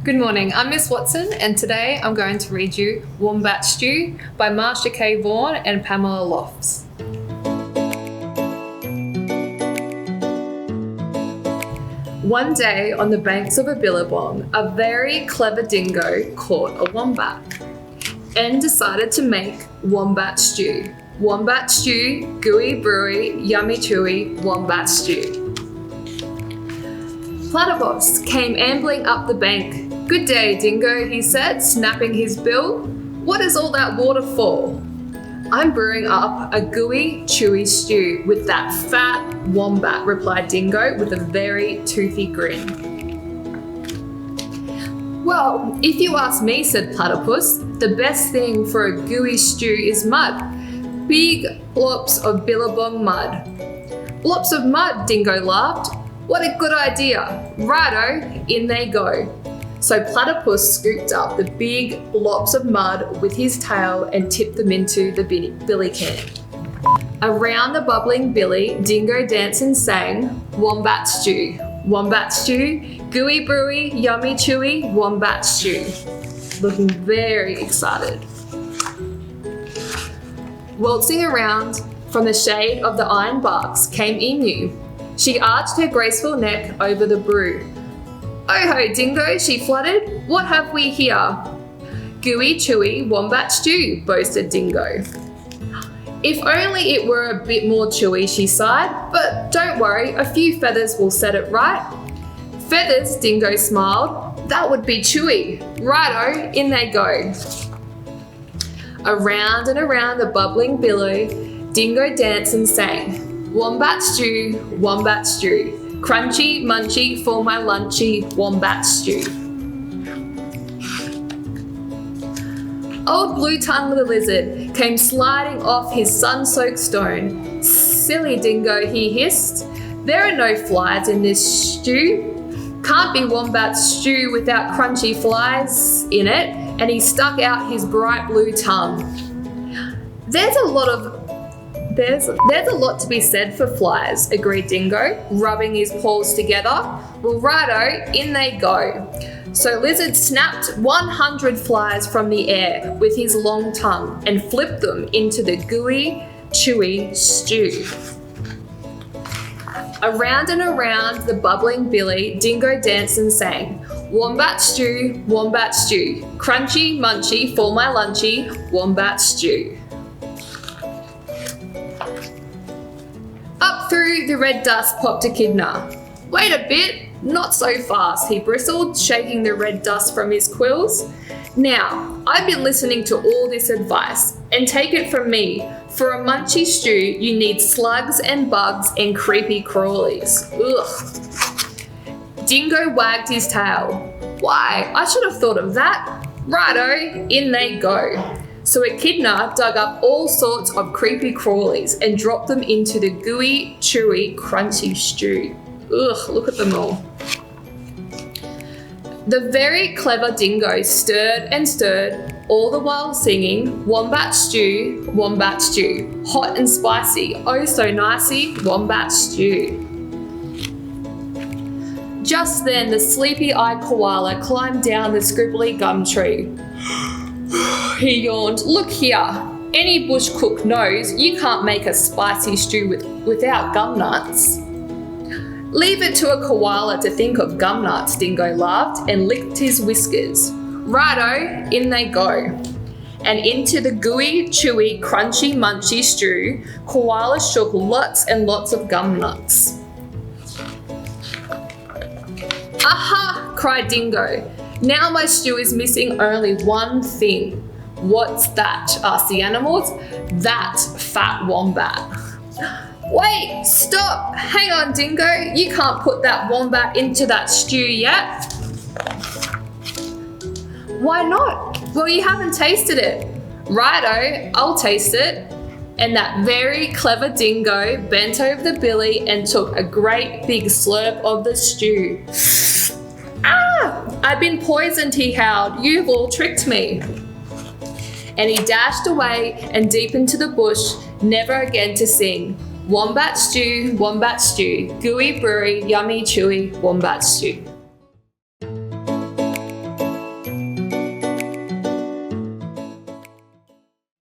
Good morning, I'm Miss Watson and today I'm going to read you Wombat Stew by Marsha K. Vaughan and Pamela Lofts. One day on the banks of a billabong, a very clever dingo caught a wombat and decided to make wombat stew. Wombat stew, gooey brewy, yummy chewy, wombat stew. Platypus came ambling up the bank. "Good day, Dingo," he said, snapping his bill. "What is all that water for?" "I'm brewing up a gooey, chewy stew with that fat wombat," replied Dingo with a very toothy grin. "Well, if you ask me," said Platypus, "the best thing for a gooey stew is mud. Big blobs of billabong mud." "Blobs of mud," Dingo laughed. "What a good idea. Righto, in they go." So Platypus scooped up the big blobs of mud with his tail and tipped them into the billy can. Around the bubbling billy, Dingo danced and sang, "Wombat stew, wombat stew, gooey brewy, yummy chewy, wombat stew." Looking very excited. Waltzing around from the shade of the iron barks came Emu. She arched her graceful neck over the brew. "Oh ho, Dingo," she fluttered. "What have we here?" "Gooey, chewy, wombat stew," boasted Dingo. "If only it were a bit more chewy," she sighed, "but don't worry, a few feathers will set it right." "Feathers," Dingo smiled, "that would be chewy." Righto, in they go. Around and around the bubbling billow, Dingo danced and sang, "Wombat stew, wombat stew. Crunchy, munchy, for my lunchy, wombat stew." Old Blue Tongue the lizard came sliding off his sun-soaked stone. "Silly Dingo," he hissed, "there are no flies in this stew. Can't be wombat stew without crunchy flies in it," and he stuck out his bright blue tongue. There's a lot to be said for flies," agreed Dingo, rubbing his paws together. "Well, righto, in they go." So Lizard snapped 100 flies from the air with his long tongue and flipped them into the gooey, chewy stew. Around and around the bubbling billy, Dingo danced and sang, "Wombat stew, wombat stew. Crunchy, munchy, for my lunchy, wombat stew." Up through the red dust popped Echidna. "Wait a bit, not so fast," he bristled, shaking the red dust from his quills. "Now, I've been listening to all this advice, and take it from me, for a munchy stew you need slugs and bugs and creepy crawlies." Ugh. Dingo wagged his tail. "Why, I should have thought of that. Righto, in they go." So Echidna dug up all sorts of creepy crawlies and dropped them into the gooey, chewy, crunchy stew. Ugh, look at them all. The very clever Dingo stirred and stirred, all the while singing, "Wombat stew, wombat stew. Hot and spicy, oh so nicey, wombat stew." Just then the sleepy-eyed koala climbed down the scribbly gum tree. He yawned. "Look here, any bush cook knows you can't make a spicy stew without gum nuts." "Leave it to a koala to think of gum nuts," Dingo laughed and licked his whiskers. Righto, in they go. And into the gooey, chewy, crunchy, munchy stew, koala shook lots and lots of gum nuts. "Aha!" cried Dingo. "Now my stew is missing only one thing." "What's that?" asked the animals. "That fat wombat." "Wait, stop, hang on Dingo, you can't put that wombat into that stew yet." "Why not?" "Well, you haven't tasted it." "Righto, I'll taste it." And that very clever Dingo bent over the billy and took a great big slurp of the stew. "Ah, I've been poisoned," he howled. "You've all tricked me." And he dashed away and deep into the bush, never again to sing, "Wombat stew, gooey brewy, yummy chewy, wombat stew."